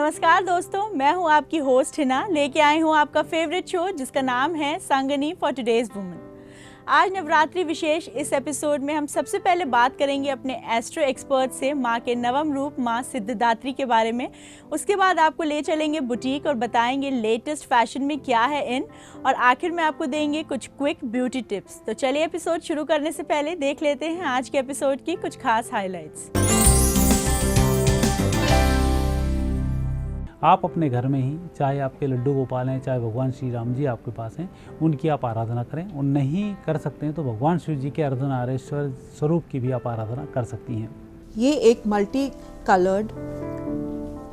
नमस्कार दोस्तों, मैं हूं आपकी होस्ट हिना। लेके आई हूं आपका फेवरेट शो जिसका नाम है संगनी फॉर टुडेज वुमन। आज नवरात्रि विशेष इस एपिसोड में हम सबसे पहले बात करेंगे अपने एस्ट्रो एक्सपर्ट से माँ के नवम रूप माँ सिद्धिदात्री के बारे में। उसके बाद आपको ले चलेंगे बुटीक और बताएंगे लेटेस्ट फैशन में क्या है इन, और आखिर में आपको देंगे कुछ क्विक ब्यूटी टिप्स। तो चलिए एपिसोड शुरू करने से पहले देख लेते हैं आज के एपिसोड की कुछ खास हाईलाइट्स। आप अपने घर में ही, चाहे आपके लड्डू गोपाल हैं, चाहे भगवान श्री राम जी आपके पास हैं, उनकी आप आराधना करें। और नहीं कर सकते हैं तो भगवान शिव जी के अर्धनारीश्वर स्वरूप की भी आप आराधना कर सकती हैं। ये एक multi coloured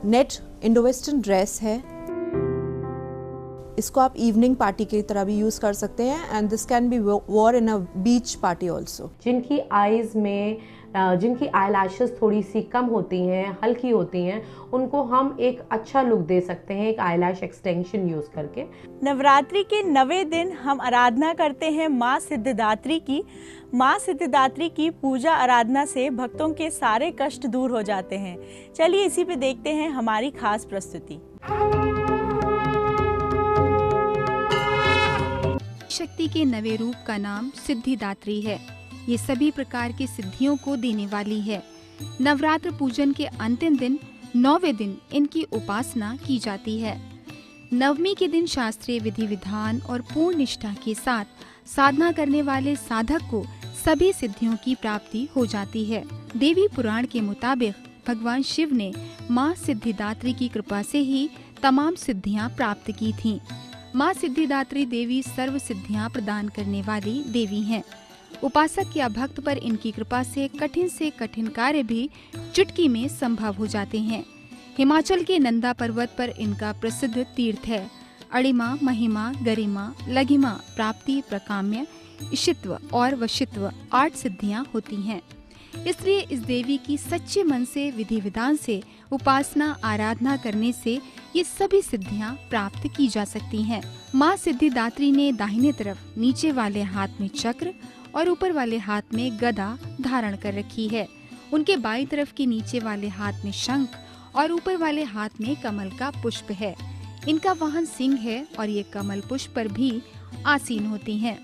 net Indo western dress है। इसको आप इवनिंग पार्टी की तरह भी यूज कर सकते हैं एंड दिस कैन बी वोर इन अ बीच पार्टी ऑल्सो। जिनकी आईज में जिनकी आईलैशेस थोड़ी सी कम होती हैं, हल्की होती हैं, उनको हम एक अच्छा लुक दे सकते हैं एक आईलैश एक्सटेंशन यूज करके। नवरात्रि के 9वें दिन हम आराधना करते हैं माँ सिद्धिदात्री की। माँ सिद्धिदात्री की पूजा आराधना से भक्तों के सारे कष्ट दूर हो जाते हैं। चलिए इसी पे देखते हैं हमारी खास प्रस्तुति। शक्ति के 9वें रूप का नाम सिद्धिदात्री है। ये सभी प्रकार की सिद्धियों को देने वाली है। नवरात्र पूजन के अंतिम दिन 9वें दिन इनकी उपासना की जाती है। नवमी के दिन शास्त्रीय विधि विधान और पूर्ण निष्ठा के साथ साधना करने वाले साधक को सभी सिद्धियों की प्राप्ति हो जाती है। देवी पुराण के मुताबिक भगवान शिव ने माँ सिद्धिदात्री की कृपा से ही तमाम सिद्धियाँ प्राप्त की थीं। माँ सिद्धिदात्री देवी सर्व सिद्धियाँ प्रदान करने वाली देवी हैं। उपासक या भक्त पर इनकी कृपा से कठिन कार्य भी चुटकी में संभव हो जाते हैं। हिमाचल के नंदा पर्वत पर इनका प्रसिद्ध तीर्थ है। अणिमा, महिमा, गरिमा, लघिमा, प्राप्ति, प्रकाम्य, इशित्व और वशित्व 8 सिद्धियां होती हैं। इसलिए इस देवी की सच्चे मन से विधि विधान से उपासना आराधना करने से ये सभी सिद्धियां प्राप्त की जा सकती हैं। माँ सिद्धिदात्री ने दाहिने तरफ नीचे वाले हाथ में चक्र और ऊपर वाले हाथ में गदा धारण कर रखी है। उनके बाईं तरफ के नीचे वाले हाथ में शंख और ऊपर वाले हाथ में कमल का पुष्प है। इनका वाहन सिंह है और ये कमल पुष्प पर भी आसीन होती हैं।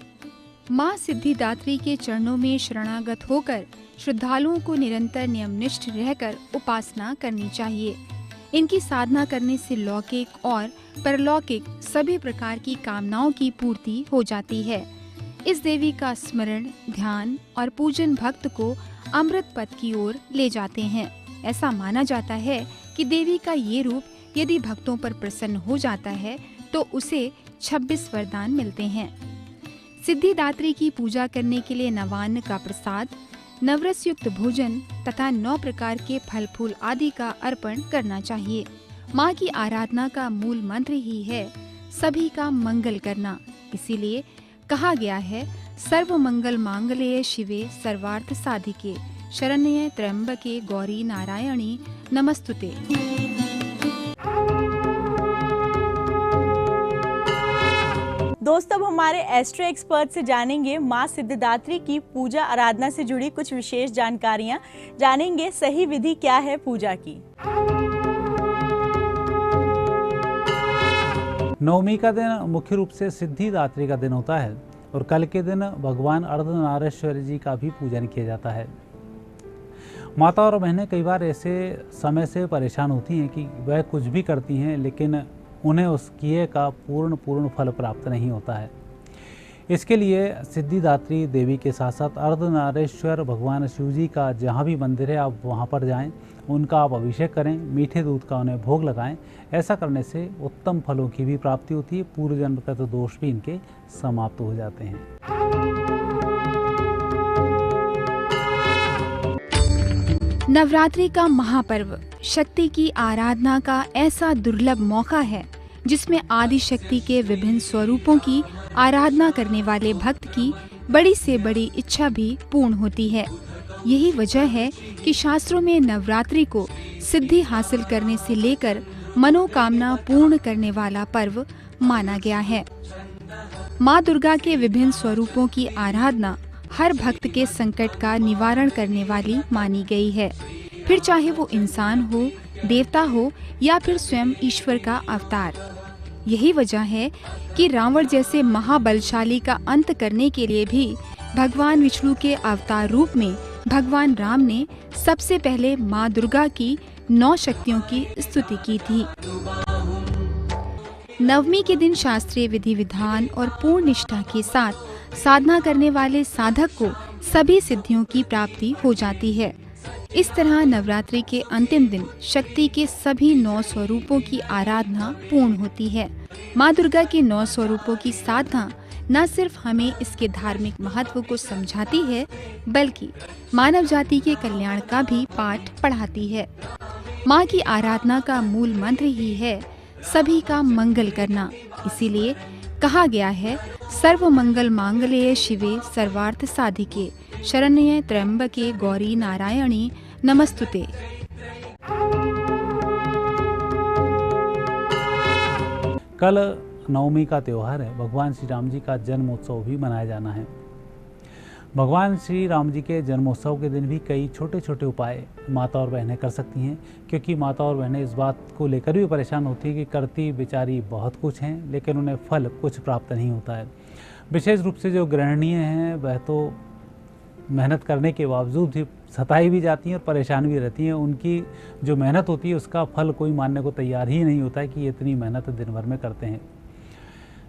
माँ सिद्धिदात्री के चरणों में शरणागत होकर श्रद्धालुओं को निरंतर नियमनिष्ठ रहकर उपासना करनी चाहिए। इनकी साधना करने से लौकिक और परलौकिक सभी प्रकार की कामनाओं की पूर्ति हो जाती है। इस देवी का स्मरण, ध्यान और पूजन भक्त को अमृत पथ की ओर ले जाते हैं। ऐसा माना जाता है कि देवी का ये रूप यदि भक्तों पर प्रसन्न हो जाता है तो उसे 26 वरदान मिलते हैं। सिद्धिदात्री की पूजा करने के लिए नवान्न का प्रसाद, नवरस युक्त भोजन तथा 9 प्रकार के फल फूल आदि का अर्पण करना चाहिए। माँ की आराधना का मूल मंत्र ही है सभी का मंगल करना। इसीलिए कहा गया है, सर्व मंगल मांगल्ये शिवे सर्वार्थ साधिके शरण्ये त्र्यंबके गौरी नारायणी नमस्तुते। दोस्तों, अब हमारे एस्ट्रो एक्सपर्ट से जानेंगे माँ सिद्धिदात्री की पूजा आराधना से जुड़ी कुछ विशेष जानकारियाँ। जानेंगे सही विधि क्या है पूजा की। नवमी का दिन मुख्य रूप से सिद्धिदात्री का दिन होता है और कल के दिन भगवान अर्धनारीश्वर जी का भी पूजन किया जाता है। माता और बहनें कई बार ऐसे समय से परेशान होती हैं कि वह कुछ भी करती हैं लेकिन उन्हें उस किए का पूर्ण फल प्राप्त नहीं होता है। इसके लिए सिद्धिदात्री देवी के साथ साथ अर्धनारीश्वर भगवान शिव जी का जहाँ भी मंदिर है आप वहाँ पर जाएं, उनका आप अभिषेक करें, मीठे दूध का उन्हें भोग लगाएं। ऐसा करने से उत्तम फलों की भी प्राप्ति होती है। पूर्व जन्म का तो दोष भी इनके समाप्त हो जाते हैं। नवरात्रि का महापर्व शक्ति की आराधना का ऐसा दुर्लभ मौका है जिसमें आदि शक्ति के विभिन्न स्वरूपों की आराधना करने वाले भक्त की बड़ी से बड़ी इच्छा भी पूर्ण होती है। यही वजह है कि शास्त्रों में नवरात्रि को सिद्धि हासिल करने से लेकर मनोकामना पूर्ण करने वाला पर्व माना गया है। माँ दुर्गा के विभिन्न स्वरूपों की आराधना हर भक्त के संकट का निवारण करने वाली मानी गई है। फिर चाहे वो इंसान हो, देवता हो या फिर स्वयं ईश्वर का अवतार। यही वजह है कि रावण जैसे महाबलशाली का अंत करने के लिए भी भगवान विष्णु के अवतार रूप में भगवान राम ने सबसे पहले माँ दुर्गा की 9 शक्तियों की स्तुति की थी। नवमी के दिन शास्त्रीय विधि विधान और पूर्ण निष्ठा के साथ साधना करने वाले साधक को सभी सिद्धियों की प्राप्ति हो जाती है। इस तरह नवरात्रि के अंतिम दिन शक्ति के सभी 9 स्वरूपों की आराधना पूर्ण होती है। माँ दुर्गा के 9 स्वरूपों की साधना न सिर्फ हमें इसके धार्मिक महत्व को समझाती है, बल्कि मानव जाति के कल्याण का भी पाठ पढ़ाती है। माँ की आराधना का मूल मंत्र ही है सभी का मंगल करना। इसीलिए कहा गया है, सर्व मंगल मांगल्ये शिवे सर्वार्थ साधिके शरण्ये त्र्यंबके गौरी नारायणी नमस्तुते। कल नवमी का त्यौहार है। भगवान श्री राम जी का जन्मोत्सव भी मनाया जाना है। भगवान श्री राम जी के जन्मोत्सव के दिन भी कई छोटे छोटे उपाय माता और बहनें कर सकती हैं, क्योंकि माता और बहनें इस बात को लेकर भी परेशान होती है कि करती बेचारी बहुत कुछ हैं, लेकिन उन्हें फल कुछ प्राप्त नहीं होता है। विशेष रूप से जो गृहिणियाँ हैं वह तो मेहनत करने के बावजूद भी सताई भी जाती हैं और परेशान भी रहती हैं। उनकी जो मेहनत होती है उसका फल कोई मानने को तैयार ही नहीं होता है कि ये इतनी मेहनत दिन भर में करते हैं।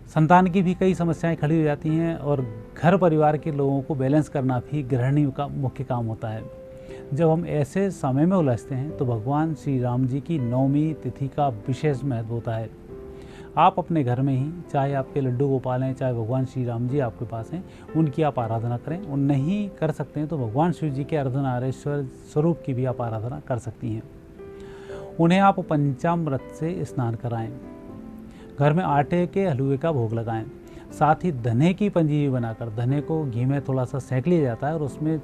संतान की भी कई समस्याएं खड़ी हो जाती हैं और घर परिवार के लोगों को बैलेंस करना भी गृहिणियों का मुख्य काम होता है। जब हम ऐसे समय में उलझते हैं तो भगवान श्री राम जी की नवमी तिथि का विशेष महत्व होता है। आप अपने घर में ही, चाहे आपके लड्डू गोपाल हैं, चाहे भगवान श्री राम जी आपके पास हैं, उनकी आप आराधना करें। उन नहीं कर सकते हैं तो भगवान शिव जी के अर्धनारीश्वर स्वरूप की भी आप आराधना कर सकती हैं। उन्हें आप पंचामृत से स्नान कराएं। घर में आटे के हलवे का भोग लगाएं। साथ ही धने की पंजीरी बनाकर, धने को घी में थोड़ा सा सेंक लिया जाता है और उसमें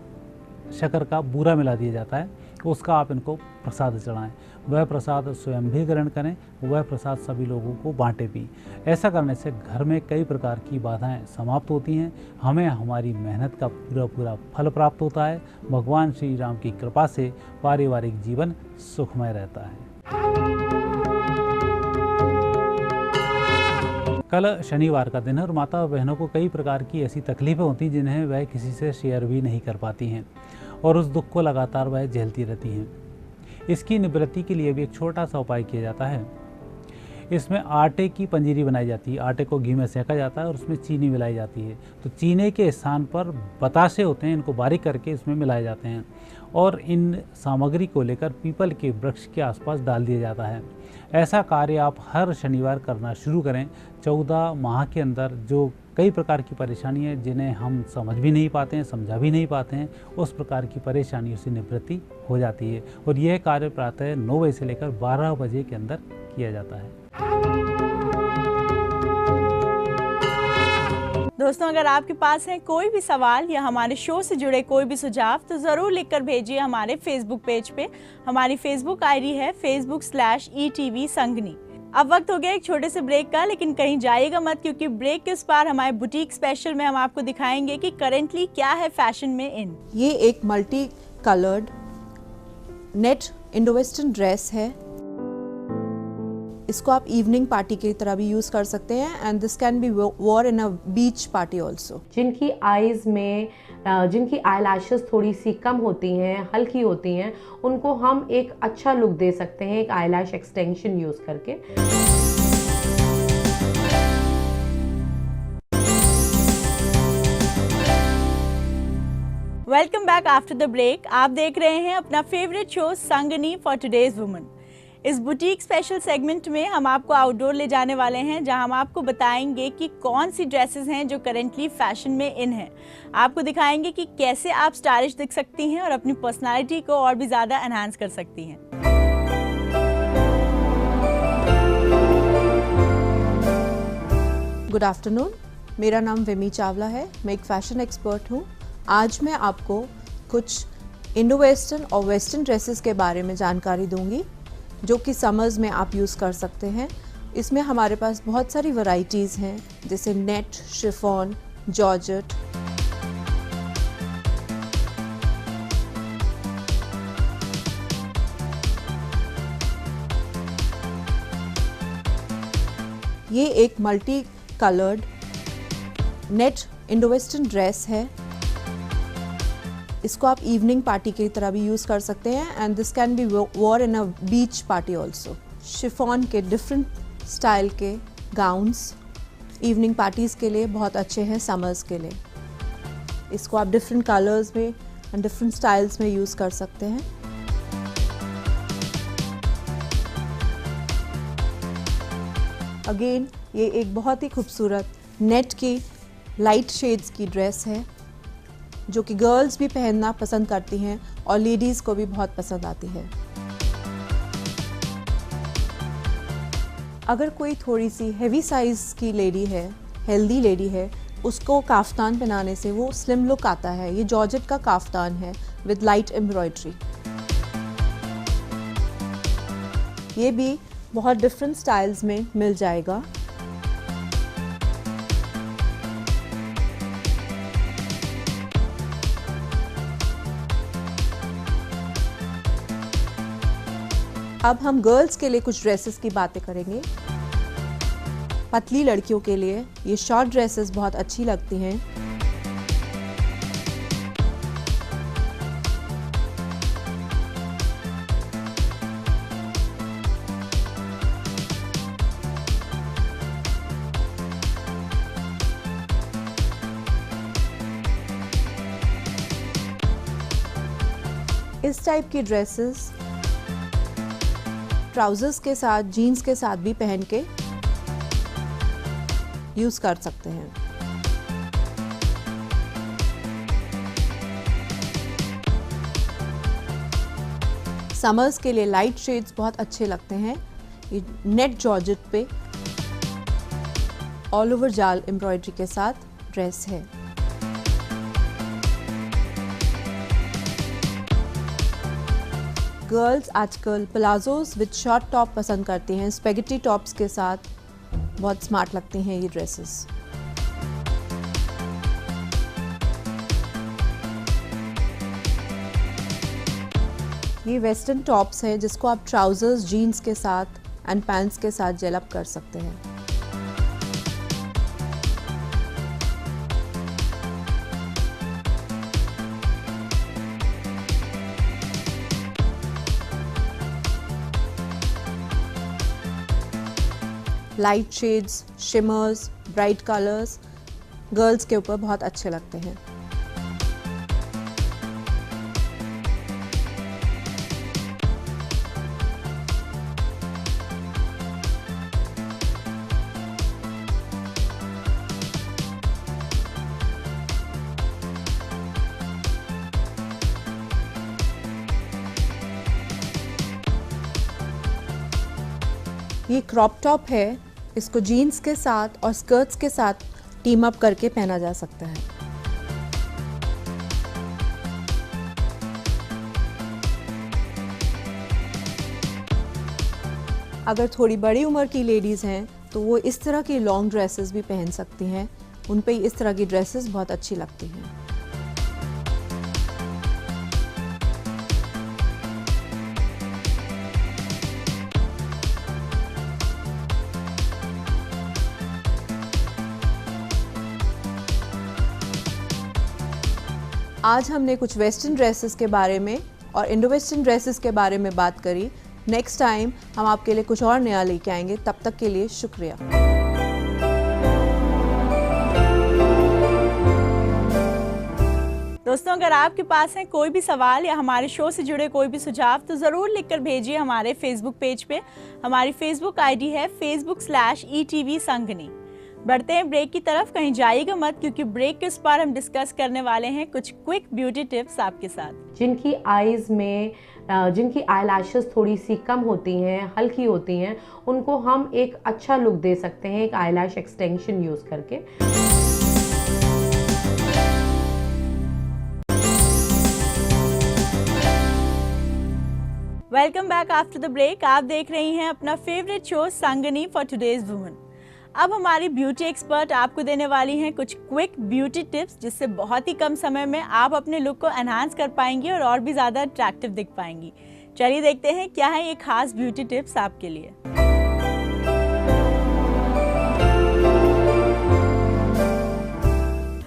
शक्कर का बूरा मिला दिया जाता है, उसका आप इनको प्रसाद चढ़ाएं। वह प्रसाद स्वयं भी ग्रहण करें, वह प्रसाद सभी लोगों को बांटे भी। ऐसा करने से घर में कई प्रकार की बाधाएं समाप्त होती हैं। हमें हमारी मेहनत का पूरा फल प्राप्त होता है। भगवान श्री राम की कृपा से पारिवारिक जीवन सुखमय रहता है। कल शनिवार का दिन है और माता और बहनों को कई प्रकार की ऐसी तकलीफें होती हैं जिन्हें वह किसी से शेयर भी नहीं कर पाती हैं और उस दुख को लगातार वह झेलती रहती हैं। इसकी निवृत्ति के लिए भी एक छोटा सा उपाय किया जाता है। इसमें आटे की पंजीरी बनाई जाती है। आटे को घी में सेका जाता है और उसमें चीनी मिलाई जाती है। तो चीनी के स्थान पर बतासे होते हैं, इनको बारीक करके इसमें मिलाए जाते हैं और इन सामग्री को लेकर पीपल के वृक्ष के आसपास डाल दिया जाता है। ऐसा कार्य आप हर शनिवार करना शुरू करें। 14 माह के अंदर जो कई प्रकार की परेशानी है जिन्हें हम समझ भी नहीं पाते हैं, समझा भी नहीं पाते हैं, उस प्रकार की परेशानियों से निवृत्ति हो जाती है। और यह कार्य प्रातः 9 बजे से लेकर 12 बजे के अंदर किया जाता है। दोस्तों, अगर आपके पास है कोई भी सवाल या हमारे शो से जुड़े कोई भी सुझाव तो ज़रूर लिखकर भेजिए हमारे फेसबुक पेज पे। हमारी फेसबुक आईडी है facebook/ETV संगनी। अब वक्त हो गया एक छोटे से ब्रेक का, लेकिन कहीं जाइएगा मत, क्योंकि ब्रेक के इस पार हमारे बुटीक स्पेशल में हम आपको दिखाएंगे कि करेंटली क्या है फैशन में इन। ये एक multi coloured net Indo western dress है। इसको आप इवनिंग पार्टी की तरह भी यूज कर सकते हैं and this can be war in a beach party also. जिनकी आईज में जिनकी आईलैशेस थोड़ी सी कम होती हैं, हल्की होती हैं, उनको हम एक अच्छा लुक दे सकते हैं एक आईलैश एक्सटेंशन यूज करके। Welcome back after the break. आप देख रहे हैं अपना favourite show Sangini for today's woman. इस बुटीक स्पेशल सेगमेंट में हम आपको आउटडोर ले जाने वाले हैं, जहां हम आपको बताएंगे कि कौन सी ड्रेसेस हैं जो करेंटली फैशन में इन हैं। आपको दिखाएंगे कि कैसे आप स्टाइलिश दिख सकती हैं और अपनी पर्सनालिटी को और भी ज़्यादा एनहांस कर सकती हैं। गुड आफ्टरनून, मेरा नाम विमी चावला है। मैं एक फैशन एक्सपर्ट हूँ। आज मैं आपको कुछ इंडो वेस्टर्न और वेस्टर्न ड्रेसेस के बारे में जानकारी दूंगी जो कि समर्स में आप यूज़ कर सकते हैं। इसमें हमारे पास बहुत सारी वैरायटीज़ हैं, जैसे नेट, शिफॉन, जॉर्जेट। ये एक multi coloured net Indo western dress है। इसको आप इवनिंग पार्टी की तरह भी यूज़ कर सकते हैं and this can be war in a beach party also. Chiffon के डिफरेंट स्टाइल के गाउन्स इवनिंग पार्टीज़ के लिए बहुत अच्छे हैं, समर्स के लिए। इसको आप डिफरेंट कलर्स में एंड डिफरेंट स्टाइल्स में यूज़ कर सकते हैं। अगेन ये एक बहुत ही खूबसूरत नेट की लाइट शेड्स की ड्रेस है जो कि गर्ल्स भी पहनना पसंद करती हैं और लेडीज़ को भी बहुत पसंद आती है। अगर कोई थोड़ी सी हेवी साइज़ की लेडी है, हेल्दी लेडी है, उसको काफ्तान पहनाने से वो स्लिम लुक आता है। ये जॉर्जेट का काफ्तान है विद लाइट एम्ब्रॉयडरी। ये भी बहुत डिफरेंट स्टाइल्स में मिल जाएगा। अब हम गर्ल्स के लिए कुछ ड्रेसेस की बातें करेंगे। पतली लड़कियों के लिए ये शॉर्ट ड्रेसेस बहुत अच्छी लगती हैं। इस टाइप की ड्रेसेस ट्राउजर्स के साथ, जीन्स के साथ भी पहन के यूज़ कर सकते हैं। समर्स के लिए लाइट शेड्स बहुत अच्छे लगते हैं। ये नेट जॉर्जेट पे ऑल ओवर जाल एम्ब्रॉयडरी के साथ ड्रेस है। गर्ल्स आजकल प्लाजोज विद शॉर्ट टॉप पसंद करती हैं। स्पेगेटी टॉप्स के साथ बहुत स्मार्ट लगती हैं ये ड्रेसेस। ये वेस्टर्न टॉप्स हैं जिसको आप ट्राउजर्स, जीन्स के साथ एंड पैंट्स के साथ जेल अप कर सकते हैं। Light shades, shimmers, bright colours girls के ऊपर बहुत अच्छे लगते हैं। ये क्रॉप टॉप है। इसको जीन्स के साथ और स्कर्ट्स के साथ टीम अप करके पहना जा सकता है। अगर थोड़ी बड़ी उम्र की लेडीज़ हैं तो वो इस तरह की लॉन्ग ड्रेसेस भी पहन सकती हैं। उन पे इस तरह की ड्रेसेस बहुत अच्छी लगती हैं। आज हमने कुछ वेस्टर्न ड्रेसेस के बारे में और इंडो वेस्टर्न ड्रेसेस के बारे में बात करी। नेक्स्ट टाइम हम आपके लिए कुछ और नया लेके आएंगे। तब तक के लिए शुक्रिया। दोस्तों, अगर आपके पास है कोई भी सवाल या हमारे शो से जुड़े कोई भी सुझाव तो ज़रूर लिखकर भेजिए हमारे फेसबुक पेज पे। हमारी फेसबुक आईडी है facebook/ETV संगनी। बढ़ते हैं ब्रेक की तरफ, कहीं जाइएगा मत, क्योंकि ब्रेक के उस पार हम डिस्कस करने वाले हैं कुछ क्विक ब्यूटी टिप्स आपके साथ। जिनकी आईज में जिनकी आईलैशेस थोड़ी सी कम होती हैं, हल्की होती हैं, उनको हम एक अच्छा लुक दे सकते हैं एक आईलैश एक्सटेंशन यूज़ करके। Welcome back after the break. आप देख रही हैं अपना favourite show Sangini for today's woman. अब हमारी ब्यूटी एक्सपर्ट आपको देने वाली हैं कुछ क्विक ब्यूटी टिप्स, जिससे बहुत ही कम समय में आप अपने लुक को एनहांस कर पाएंगी और भी ज़्यादा अट्रैक्टिव दिख पाएंगी। चलिए देखते हैं क्या है ये खास ब्यूटी टिप्स आपके लिए।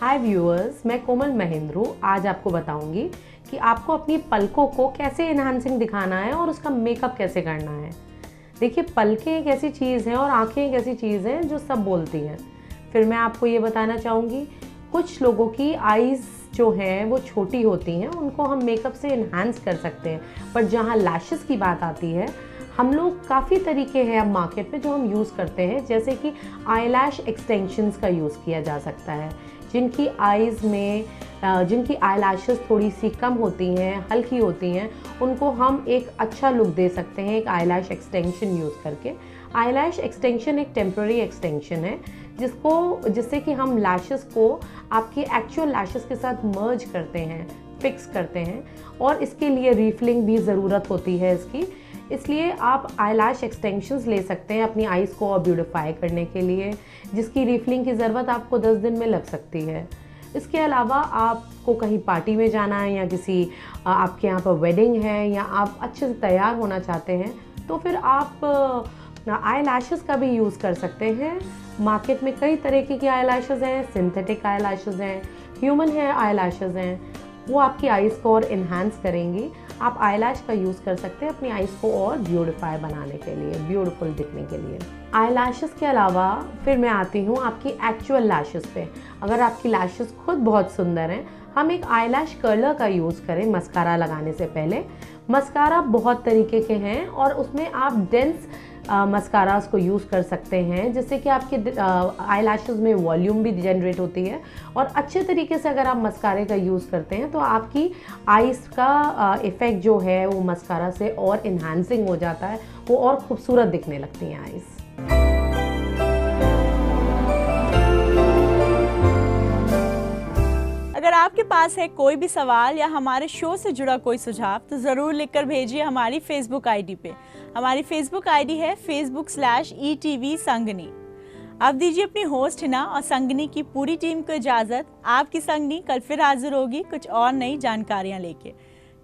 हाय व्यूअर्स, मैं कोमल महेंद्रू आज आपको बताऊंगी कि आपको अपनी पलकों को कैसे एनहांसिंग दिखाना है और उसका मेकअप कैसे करना है। देखिए, पलकें एक ऐसी चीज़ हैं और आंखें एक ऐसी चीज़ हैं जो सब बोलती हैं। फिर मैं आपको ये बताना चाहूँगी, कुछ लोगों की आईज़ जो हैं वो छोटी होती हैं, उनको हम मेकअप से एनहांस कर सकते हैं। पर जहाँ लैशेस की बात आती है, हम लोग काफ़ी तरीके हैं अब मार्केट में जो हम यूज़ करते हैं, जैसे कि आईलैश एक्सटेंशंस का यूज़ किया जा सकता है। जिनकी आईज़ में जिनकी आईलैशेस थोड़ी सी कम होती हैं, हल्की होती हैं, उनको हम एक अच्छा लुक दे सकते हैं एक आईलैश एक्सटेंशन यूज़ करके। आईलैश एक्सटेंशन एक टेम्पररी एक्सटेंशन है जिससे कि हम लैशेस को आपके एक्चुअल लैशेस के साथ मर्ज करते हैं, फिक्स करते हैं, और इसके लिए रीफिलिंग भी ज़रूरत होती है इसकी। इसलिए आप आईलैश एक्सटेंशंस ले सकते हैं अपनी आईज़ को और ब्यूटिफाई करने के लिए, जिसकी रीफिलिंग की ज़रूरत आपको 10 दिन में लग सकती है। इसके अलावा आपको कहीं पार्टी में जाना है या किसी आपके यहाँ पर वेडिंग है या आप अच्छे से तैयार होना चाहते हैं, तो फिर आप आई लैशेज़ का भी यूज़ कर सकते हैं। मार्केट में कई तरीके की आई लैशेज़ हैं, सिंथेटिक आई लैशेज़ हैं, ह्यूमन हेयर आई लैशेज़ हैं, वो आपकी आईज़ को और इन्हांस करेंगी। आप आई लैश का यूज़ कर सकते हैं अपनी आईज़ को और ब्यूटिफाई बनाने के लिए, ब्यूटीफुल दिखने के लिए। आई लैशेज़ के अलावा फिर मैं आती हूँ आपकी एक्चुअल लैशेज़ पे। अगर आपकी लैशेज़ खुद बहुत सुंदर हैं, हम एक आई लैश कर्लर का यूज़ करें मस्कारा लगाने से पहले। मस्कारा बहुत तरीके के हैं और उसमें आप डेंस मस्कारास को यूज़ कर सकते हैं, जिससे कि आपके आई लैशेज़ में वॉल्यूम भी जनरेट होती है। और अच्छे तरीके से अगर आप मस्कारे का यूज़ करते हैं तो आपकी आईज़ का इफ़ेक्ट जो है वो मस्कारा से और इन्हांसिंग हो जाता है, वो और खूबसूरत दिखने लगती हैं आईज़। अगर आपके पास है कोई भी सवाल या हमारे शो से जुड़ा कोई सुझाव, तो ज़रूर लिखकर भेजिए हमारी फेसबुक आईडी पे। हमारी फेसबुक आईडी है facebook/ETV संगनी। अब दीजिए अपनी होस्ट हिना और संगनी की पूरी टीम को इजाज़त। आपकी संगनी कल फिर हाजिर होगी कुछ और नई जानकारियाँ लेके।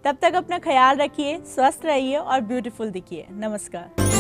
तब तक अपना ख्याल रखिए, स्वस्थ रहिए और ब्यूटीफुल दिखिए। नमस्कार।